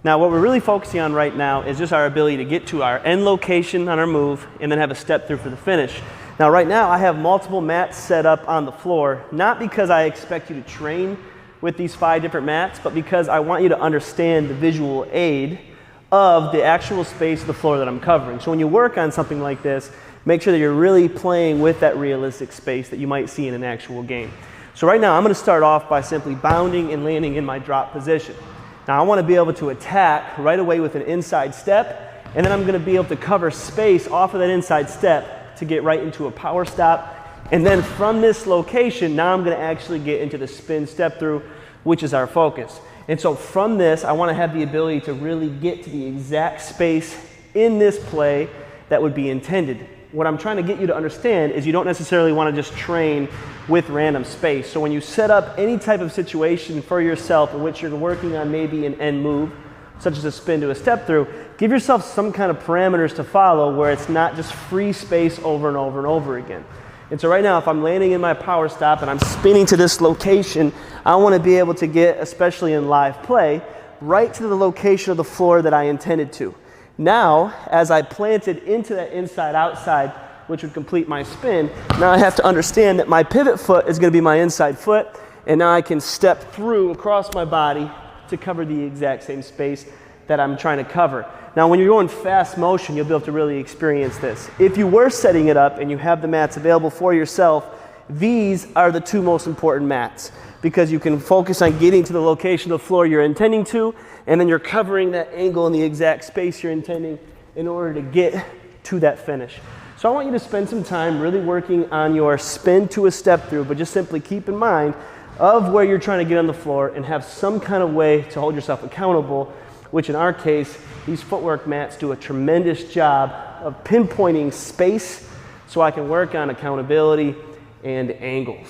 Now what we're really focusing on right now is just our ability to get to our end location on our move and then have a step through for the finish. Now right now I have multiple mats set up on the floor, not because I expect you to train with these 5 different mats, but because I want you to understand the visual aid of the actual space of the floor that I'm covering. So when you work on something like this, make sure that you're really playing with that realistic space that you might see in an actual game. So right now I'm going to start off by simply bounding and landing in my drop position. Now I want to be able to attack right away with an inside step, and then I'm going to be able to cover space off of that inside step to get right into a power stop. And then from this location, now I'm going to actually get into the spin step through, which is our focus. And so from this, I want to have the ability to really get to the exact space in this play that would be intended. What I'm trying to get you to understand is you don't necessarily want to just train with random space. So when you set up any type of situation for yourself in which you're working on maybe an end move, such as a spin to a step through, give yourself some kind of parameters to follow where it's not just free space over and over and over again. And so right now, if I'm landing in my power stop and I'm spinning to this location, I want to be able to get, especially in live play, right to the location of the floor that I intended to. Now, as I planted into that inside-outside, which would complete my spin, now I have to understand that my pivot foot is going to be my inside foot, and now I can step through across my body to cover the exact same space that I'm trying to cover. Now, when you're going fast motion, you'll be able to really experience this. If you were setting it up and you have the mats available for yourself, these are the 2 most important mats, because you can focus on getting to the location of the floor you're intending to, and then you're covering that angle in the exact space you're intending in order to get to that finish. So I want you to spend some time really working on your spin to a step through, but just simply keep in mind of where you're trying to get on the floor and have some kind of way to hold yourself accountable, which in our case, these footwork mats do a tremendous job of pinpointing space so I can work on accountability and angles.